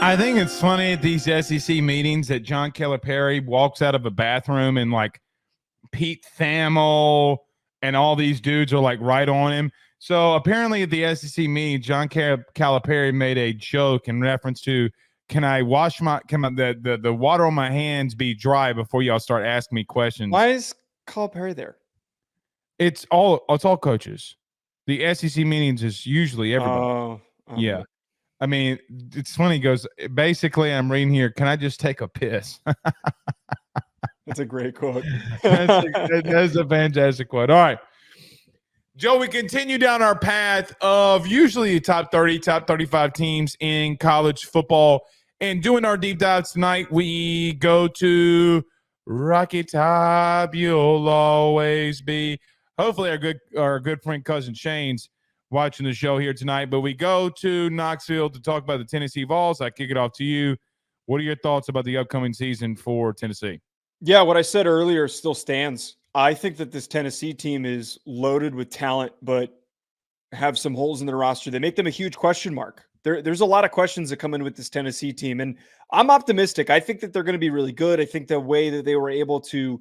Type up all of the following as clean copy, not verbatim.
I think it's funny at these SEC meetings that John Calipari walks out of a bathroom and like Pete Thamel and all these dudes are like right on him. So apparently at the SEC meeting, John Calipari made a joke in reference to, can the water on my hands be dry before y'all start asking me questions? Why is Calipari there? It's all coaches. The SEC meetings is usually everybody. Oh, yeah. I mean, it's funny. He goes, basically, I'm reading here, can I just take a piss? That's a great quote. That's a fantastic quote. All right. Joe, we continue down our path of usually top 30, top 35 teams in college football. And doing our deep dives tonight, we go to Rocky Top. You'll always be. Hopefully our good friend Cousin Shane's watching the show here tonight. But we go to Knoxville to talk about the Tennessee Vols. I kick it off to you. What are your thoughts about the upcoming season for Tennessee? Yeah, what I said earlier still stands. I think that this Tennessee team is loaded with talent, but have some holes in their roster. They make them a huge question mark. There's a lot of questions that come in with this Tennessee team, and I'm optimistic. I think that they're going to be really good. I think the way that they were able to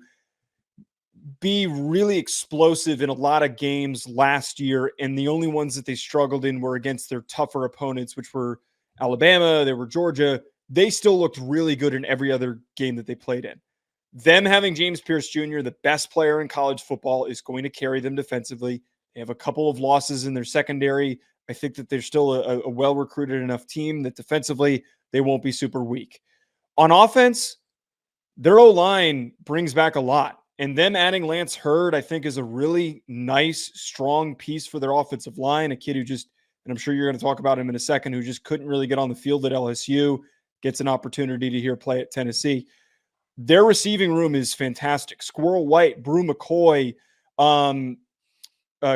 be really explosive in a lot of games last year, and the only ones that they struggled in were against their tougher opponents, which were Alabama, they were Georgia. They still looked really good in every other game that they played in. Them having James Pearce Jr., the best player in college football, is going to carry them defensively. They have a couple of losses in their secondary. I think that they're still a well-recruited enough team that defensively they won't be super weak. On offense, their O-line brings back a lot. And them adding Lance Hurd, I think, is a really nice, strong piece for their offensive line. A kid who just, and I'm sure you're going to talk about him in a second, who just couldn't really get on the field at LSU, gets an opportunity to here play at Tennessee. Their receiving room is fantastic. Squirrel White, Brew McCoy,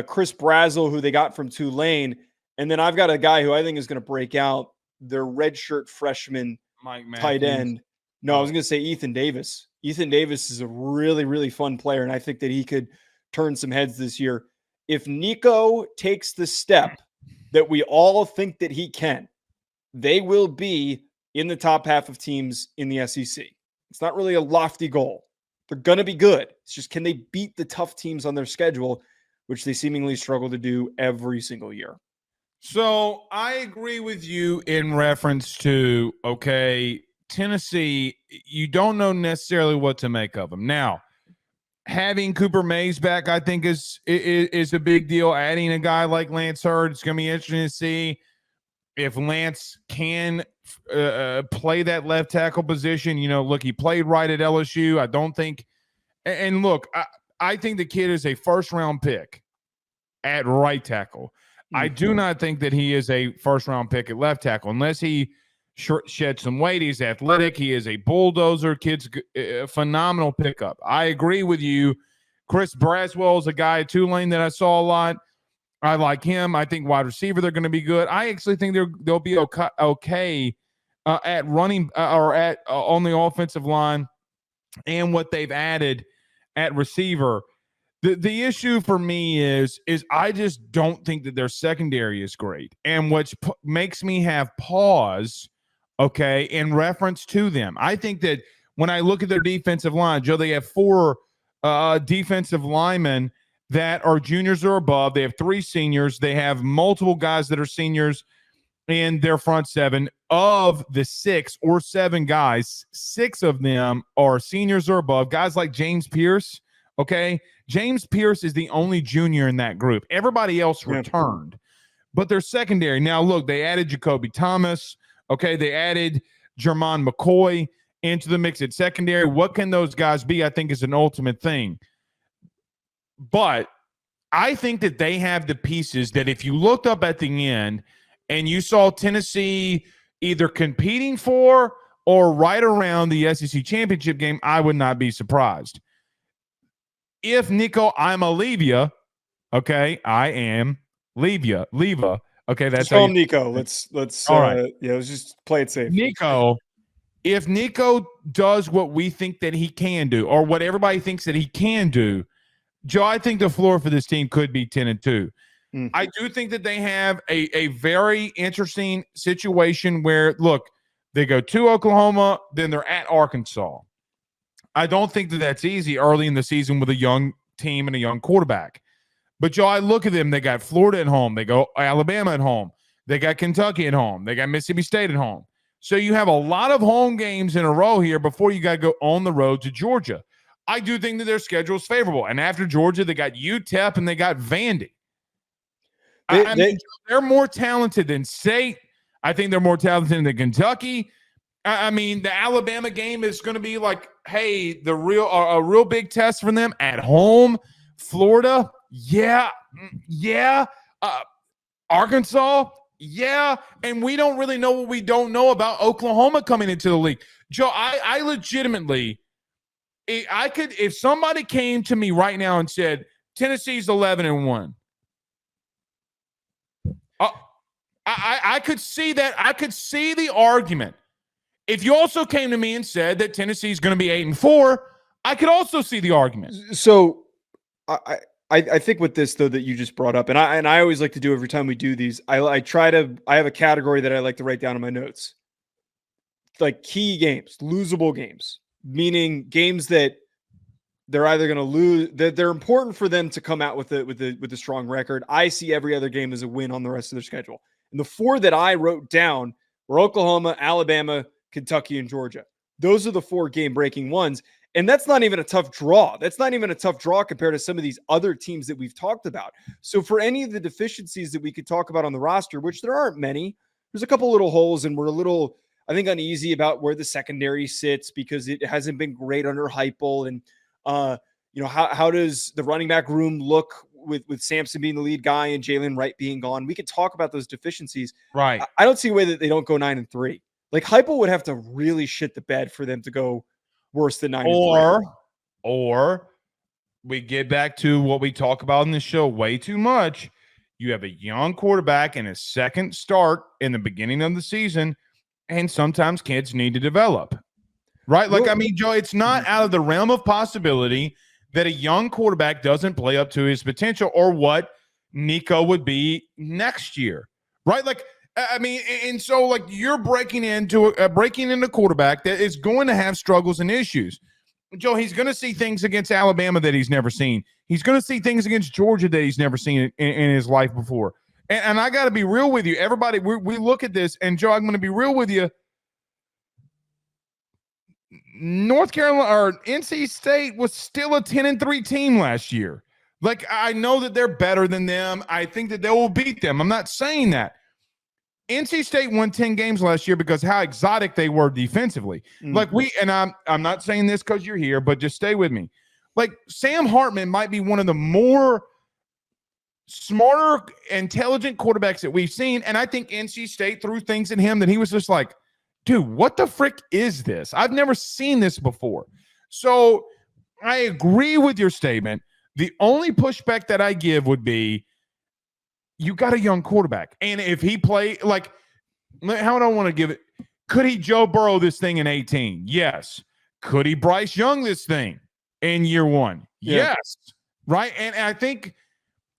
Chris Brazel, who they got from Tulane. And then I've got a guy who I think is going to break out, their redshirt freshman tight end. No, I was going to say Ethan Davis. Ethan Davis is a really, really fun player, and I think that he could turn some heads this year. If Nico takes the step that we all think that he can, they will be in the top half of teams in the SEC. It's not really a lofty goal. They're going to be good. It's just, can they beat the tough teams on their schedule, which they seemingly struggle to do every single year? So I agree with you in reference to, okay, Tennessee, you don't know necessarily what to make of them. Now, having Cooper Mays back, I think, is a big deal. Adding a guy like Lance Hurd, it's going to be interesting to see if Lance can play that left tackle position. You know, look, he played right at LSU. I don't think – and look, I think the kid is a first-round pick at right tackle. I do not think that he is a first-round pick at left tackle unless he shed some weight. He's athletic. He is a bulldozer. Kid's a phenomenal pickup. I agree with you. Chris Braswell is a guy at Tulane that I saw a lot. I like him. I think wide receiver, they're going to be good. I actually think they'll be okay at running or at on the offensive line and what they've added at receiver. The issue for me is I just don't think that their secondary is great. And what makes me have pause, okay, in reference to them. I think that when I look at their defensive line, Joe, they have 4 defensive linemen that are juniors or above. They have 3 seniors. They have multiple guys that are seniors in their front 7. Of the 6 or 7 guys, 6 of them are seniors or above. Guys like James Pearce, okay? James Pearce is the only junior in that group. Everybody else returned. But they're secondary. Now, look, they added Jacoby Thomas. Okay, they added Jermon McCoy into the mix at secondary. What can those guys be, I think, is an ultimate thing. But I think that they have the pieces that if you looked up at the end and you saw Tennessee either competing for or right around the SEC championship game, I would not be surprised. If Nico Iamaleava, okay, Leva, okay, that's just call him Nico. Let's all right. Let's just play it safe. Nico, if Nico does what we think that he can do, or what everybody thinks that he can do, Joe, I think the floor for this team could be 10-2. I do think that they have a very interesting situation where, look, They go to Oklahoma, then they're at Arkansas. I don't think that that's easy early in the season with a young team and a young quarterback. But, Joe, I look at them. They got Florida at home. They go Alabama at home. They got Kentucky at home. They got Mississippi State at home. So you have a lot of home games in a row here before you got to go on the road to Georgia. I do think that their schedule is favorable. And after Georgia, they got UTEP and they got Vandy. I mean, they're more talented than State. I think they're more talented than Kentucky. I mean, the Alabama game is going to be like, hey, a real big test for them at home. Florida, yeah. Arkansas, yeah. And we don't really know what we don't know about Oklahoma coming into the league. Joe, I legitimately, if somebody came to me right now and said Tennessee's 11-1, I could see that. I could see the argument. If you also came to me and said that Tennessee's going to be 8-4, I could also see the argument. So I think with this though that you just brought up, and I always like to do every time we do these, I have a category that I like to write down in my notes, like key games, losable games, meaning games that they're either going to lose, that they're important for them to come out with a strong record. I see every other game as a win on the rest of their schedule, and the 4 that I wrote down were Oklahoma, Alabama, Kentucky, and Georgia. Those are the 4 game-breaking ones. And that's not even a tough draw. That's not even a tough draw compared to some of these other teams that we've talked about. So for any of the deficiencies that we could talk about on the roster, which there aren't many, there's a couple little holes, and we're a little, I think, uneasy about where the secondary sits because it hasn't been great under Heupel. And, how does the running back room look with Sampson being the lead guy and Jalen Wright being gone? We could talk about those deficiencies. Right. I don't see a way that they don't go 9-3. Like Heupel would have to really shit the bed for them to go worse than 9-3. Or we get back to what we talk about in this show way too much. You have a young quarterback in his second start in the beginning of the season, and sometimes kids need to develop. Right? Like, I mean, Joe, it's not out of the realm of possibility that a young quarterback doesn't play up to his potential or what Nico would be next year. Right? Like, I mean, and so like you're breaking into quarterback that is going to have struggles and issues. Joe, he's going to see things against Alabama that he's never seen. He's going to see things against Georgia that he's never seen in his life before. And I got to be real with you. Everybody, we look at this, and Joe, I'm going to be real with you. North Carolina or NC State was still a 10-3 team last year. Like, I know that they're better than them. I think that they will beat them. I'm not saying that. NC State won 10 games last year because how exotic they were defensively. Mm-hmm. Like I'm not saying this because you're here, but just stay with me. Like Sam Hartman might be one of the more smarter, intelligent quarterbacks that we've seen. And I think NC State threw things at him that he was just like, dude, what the frick is this? I've never seen this before. So I agree with your statement. The only pushback that I give would be, you got a young quarterback. And if he play, like, how would I want to give it? Could he Joe Burrow this thing in 18? Yes. Could he Bryce Young this thing in year 1? Yeah. Yes. Right? And I think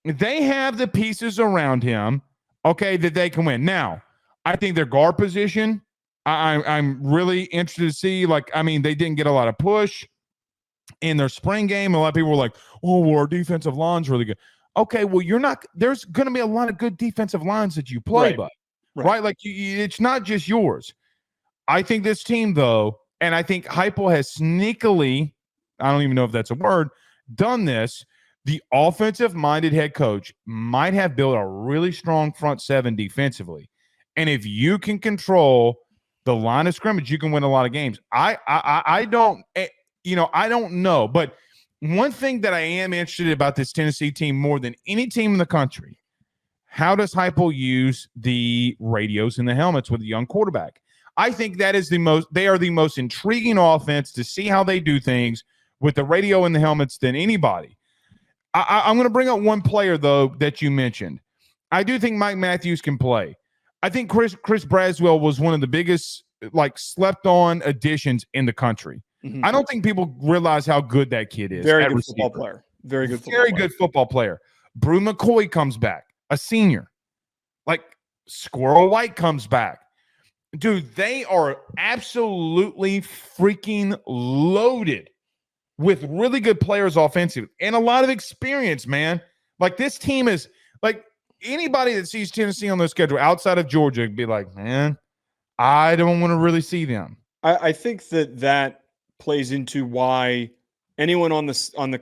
they have the pieces around him, okay, that they can win. Now, I think their guard position, I'm really interested to see. Like, I mean, they didn't get a lot of push in their spring game. A lot of people were like, oh, well, our defensive line's really good. Okay, well, there's going to be a lot of good defensive lines that you play by, right? Like, it's not just yours. I think this team, though, and I think Heupel has sneakily, I don't even know if that's a word, done this. The offensive-minded head coach might have built a really strong front seven defensively. And if you can control the line of scrimmage, you can win a lot of games. I don't know, but one thing that I am interested about this Tennessee team more than any team in the country, how does Heupel use the radios and the helmets with a young quarterback? I think that is they are the most intriguing offense to see how they do things with the radio and the helmets than anybody. I'm going to bring up one player, though, that you mentioned. I do think Mike Matthews can play. I think Chris Braswell was one of the biggest, like, slept-on additions in the country. Mm-hmm. I don't think people realize how good that kid is. Very good football player. Very good football player. Brew McCoy comes back, a senior. Like, Squirrel White comes back. Dude, they are absolutely freaking loaded with really good players offensively and a lot of experience, man. Like this team is like anybody that sees Tennessee on their schedule outside of Georgia would be like, man, I don't want to really see them. I think that plays into why anyone on the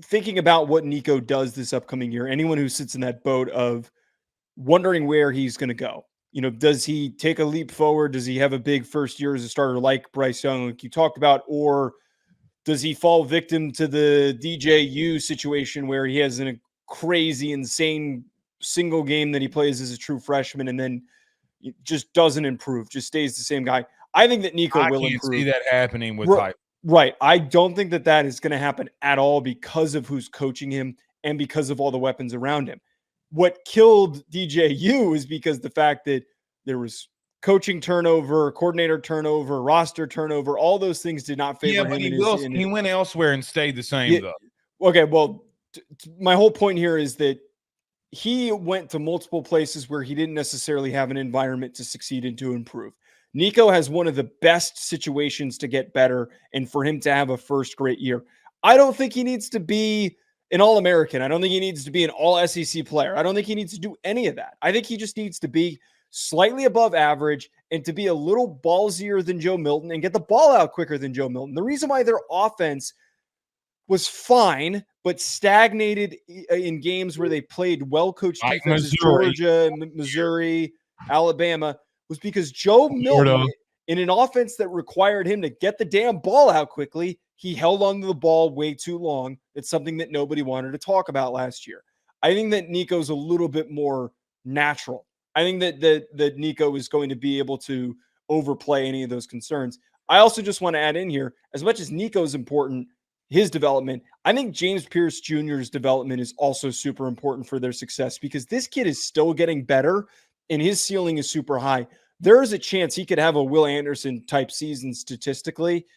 thinking about what Nico does this upcoming year, anyone who sits in that boat of wondering where he's going to go. Does he take a leap forward? Does he have a big first year as a starter like Bryce Young, like you talked about, or does he fall victim to the DJU situation where he has a crazy, insane single game that he plays as a true freshman and then just doesn't improve, just stays the same guy? I think that Nico will improve. I can't see that happening with hype. Right. I don't think that is going to happen at all because of who's coaching him and because of all the weapons around him. What killed DJU is because the fact that there was coaching turnover, coordinator turnover, roster turnover, all those things did not favor him. He went elsewhere and stayed the same, though. Okay, well, my whole point here is that he went to multiple places where he didn't necessarily have an environment to succeed and to improve. Nico has one of the best situations to get better and for him to have a first great year. I don't think he needs to be an All-American. I don't think he needs to be an All-SEC player. I don't think he needs to do any of that. I think he just needs to be slightly above average and to be a little ballsier than Joe Milton and get the ball out quicker than Joe Milton. The reason why their offense was fine, but stagnated in games where they played well-coached defenses, Georgia, Missouri, Alabama, was because Joe Milton, in an offense that required him to get the damn ball out quickly, he held onto the ball way too long. It's something that nobody wanted to talk about last year. I think that Nico's a little bit more natural. I think that Nico is going to be able to overplay any of those concerns. I also just want to add in here, as much as Nico's important, his development, I think James Pearce Jr.'s development is also super important for their success because this kid is still getting better and his ceiling is super high. There is a chance he could have a Will Anderson type season statistically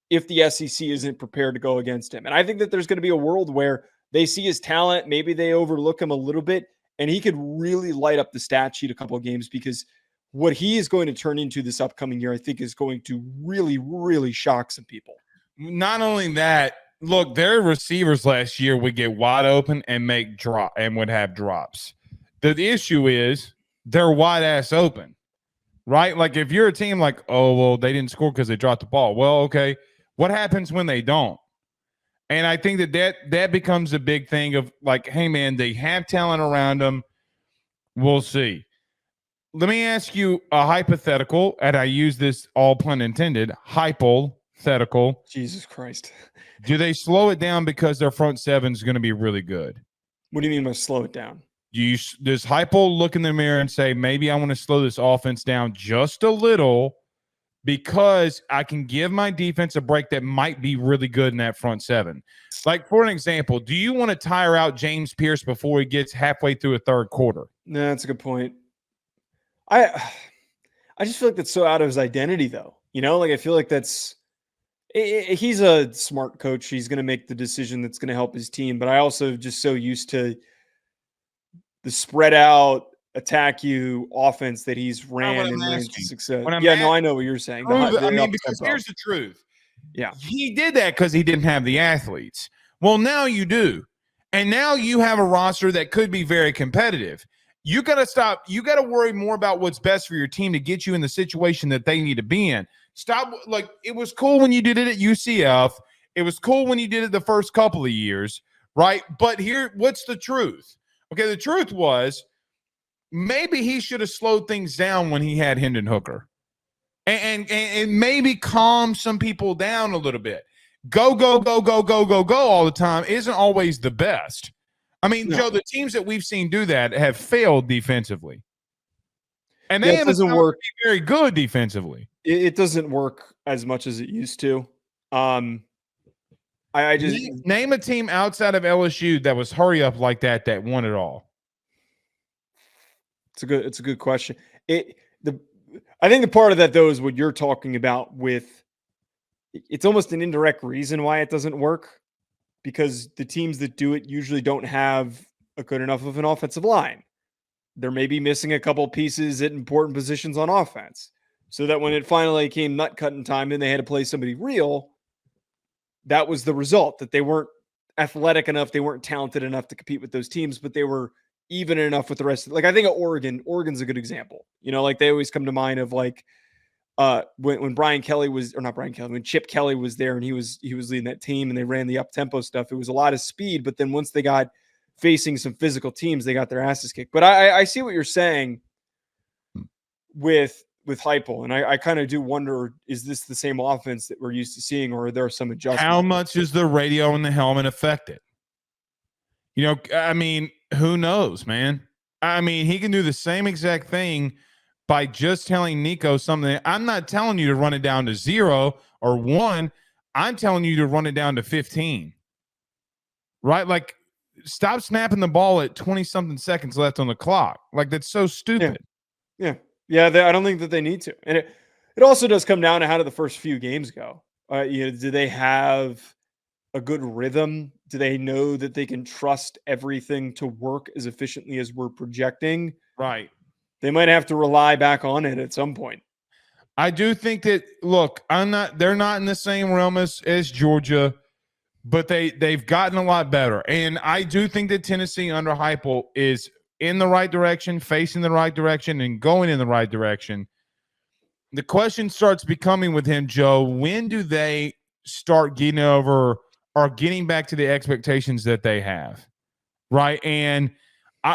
if the SEC isn't prepared to go against him. And I think that there's going to be a world where they see his talent, maybe they overlook him a little bit, and he could really light up the stat sheet a couple of games because what he is going to turn into this upcoming year, I think, is going to really, really shock some people. Not only that, look, their receivers last year would get wide open and would have drops. The issue is they're wide ass open, right? Like if you're a team like, oh, well, they didn't score because they dropped the ball. Well, okay. What happens when they don't? And I think that becomes a big thing of like, hey, man, they have talent around them. We'll see. Let me ask you a hypothetical, and I use this all pun intended, hypothetical. Jesus Christ. Do they slow it down because their front seven is going to be really good? What do you mean by slow it down? Does Hypo look in the mirror and say, maybe I want to slow this offense down just a little because I can give my defense a break that might be really good in that front seven? Like, for an example, do you want to tire out James Pearce before he gets halfway through a third quarter? No, that's a good point. I just feel like that's so out of his identity, though. Like I feel like he's a smart coach. He's going to make the decision that's going to help his team. But I also just so used to the spread out, attack you offense that he's ran and ran to success. I know what you're saying. Because here's the truth. Yeah. He did that because he didn't have the athletes. Well, now you do. And now you have a roster that could be very competitive. You got to stop. You got to worry more about what's best for your team to get you in the situation that they need to be in. Stop. Like, it was cool when you did it at UCF. It was cool when you did it the first couple of years, right? But what's the truth? Okay, the truth was maybe he should have slowed things down when he had Hendon Hooker and maybe calm some people down a little bit. Go all the time isn't always the best. I mean, no. Joe, the teams that we've seen do that have failed defensively. And they haven't worked very good defensively. It doesn't work as much as it used to. I just name a team outside of LSU that was hurry up like that won it all. It's a good question. I think the part of that though is what you're talking about with it's almost an indirect reason why it doesn't work because the teams that do it usually don't have a good enough of an offensive line. They're maybe missing a couple pieces at important positions on offense. so that when it finally came nut cutting time and they had to play somebody real, that was the result, that they weren't athletic enough, they weren't talented enough to compete with those teams, but they were even enough with the rest of, like, I think of Oregon's a good example. Like they always come to mind of like when Brian Kelly was, or not Brian Kelly, when Chip Kelly was there and he was leading that team and they ran the up tempo stuff. It was a lot of speed, but then once they got facing some physical teams, they got their asses kicked. But I see what you're saying with Heupel, and I kind of do wonder, is this the same offense that we're used to seeing, or are there some adjustments? How much is the radio and the helmet affected? I mean, who knows, man? I mean, he can do the same exact thing by just telling Nico something. I'm not telling you to run it down to 0 or 1. I'm telling you to run it down to 15. Right? Like, stop snapping the ball at 20-something seconds left on the clock. Like, that's so stupid. Yeah. I don't think that they need to. And it also does come down to how do the first few games go? Do they have a good rhythm? Do they know that they can trust everything to work as efficiently as we're projecting? Right. They might have to rely back on it at some point. I do think that, look, they're not in the same realm as Georgia, but they've gotten a lot better. And I do think that Tennessee under Heupel is in the right direction, facing the right direction, and going in the right direction. The question starts becoming with him, Joe, when do they start getting over or getting back to the expectations that they have? Right. And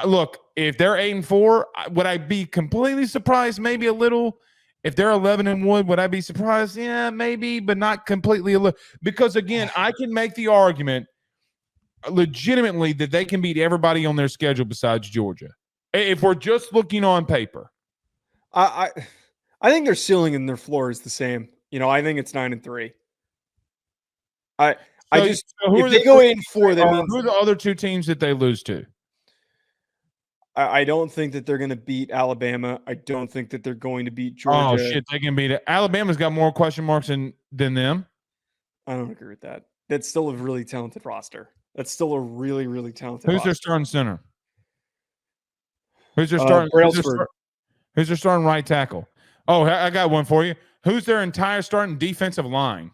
look, if they're 8-4, would I be completely surprised? Maybe a little. If they're 11-1, would I be surprised? Yeah, maybe, but not completely. Because again, I can make the argument legitimately that they can beat everybody on their schedule besides Georgia. If we're just looking on paper, I think their ceiling and their floor is the same. I think it's 9-3. If they go 8-4, that means, who are the other two teams that they lose to? I don't think that they're going to beat Alabama. I don't think that they're going to beat Georgia. Oh shit, they can beat it. Alabama's got more question marks than them. I don't agree with that. That's still a really talented roster. That's still a really, really talented roster. Who's their starting center? Who's their starting right tackle? Oh, I got one for you. Who's their entire starting defensive line?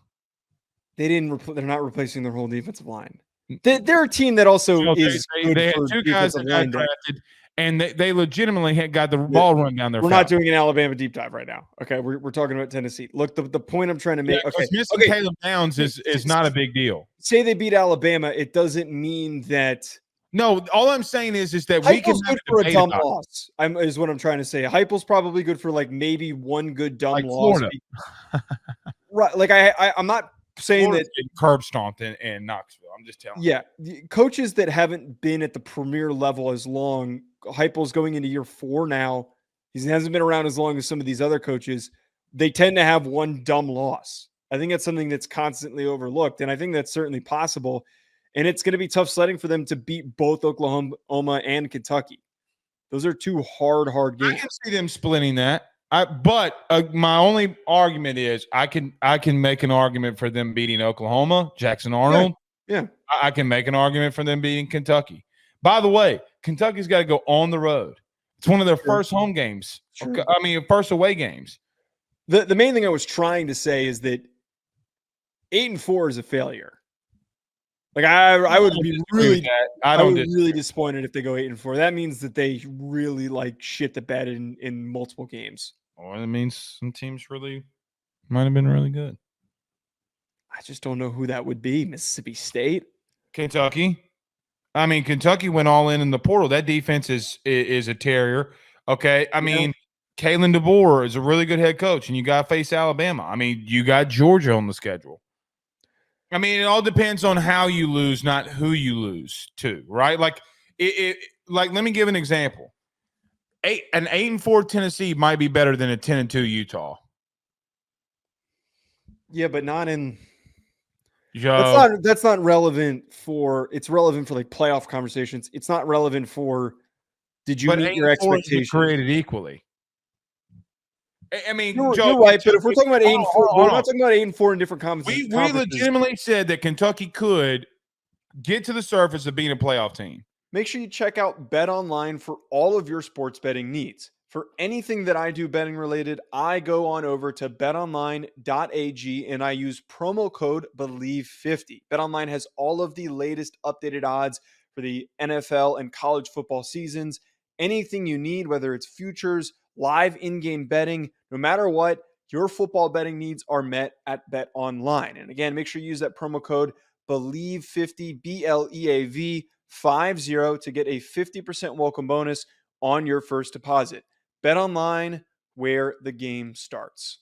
They're not replacing their whole defensive line. They're a team that also is good. They had two guys that got drafted, and they legitimately had got the ball run down their. We're not doing an Alabama deep dive right now. Okay, we're talking about Tennessee. Look, the point I'm trying to make. Missing Caleb Downs is not a big deal. Say they beat Alabama, it doesn't mean that. No, all I'm saying is that Heupel's we can good for a dumb loss. Is what I'm trying to say. Heupel's probably good for like maybe one good dumb loss. Right, like I'm not saying that curb stomped in Knoxville. I'm just telling. Yeah, coaches that haven't been at the premier level as long. Heupel's going into year 4 now. He hasn't been around as long as some of these other coaches. They tend to have one dumb loss. I think that's something that's constantly overlooked, and I think that's certainly possible. And it's going to be tough sledding for them to beat both Oklahoma and Kentucky. Those are two hard games. I can see them splitting that. But my only argument is I can make an argument for them beating Oklahoma, Jackson Arnold. Yeah. I can make an argument for them beating Kentucky. By the way, Kentucky's got to go on the road. It's one of their first home games. Sure. I mean, first away games. The main thing I was trying to say is that 8-4 is a failure. Like I would be really disappointed if they go 8-4. That means that they really like shit the bed in multiple games. Or that means some teams really might have been really good. I just don't know who that would be. Mississippi State, Kentucky. I mean, Kentucky went all in the portal. That defense is a terrier. Okay, I mean, Kalen DeBoer is a really good head coach, and you got to face Alabama. I mean, you got Georgia on the schedule. I mean, it all depends on how you lose, not who you lose to, right? Like, like let me give an example. An 8-4 Tennessee might be better than a 10-2 Utah. Yeah, but not in. That's not relevant for. It's relevant for like playoff conversations. It's not relevant for. Did you meet your expectations? Created equally. I mean, you're right. But if we're talking about 8-4, we're not talking about 8-4 in different conferences. We legitimately said that Kentucky could get to the surface of being a playoff team. Make sure you check out Bet Online for all of your sports betting needs. For anything that I do betting related, I go on over to betonline.ag and I use promo code BELIEVE50. BetOnline has all of the latest updated odds for the NFL and college football seasons. Anything you need, whether it's futures, live in-game betting, no matter what, your football betting needs are met at BetOnline. And again, make sure you use that promo code BELIEVE50, BLEAV50 to get a 50% welcome bonus on your first deposit. Bet online, where the game starts.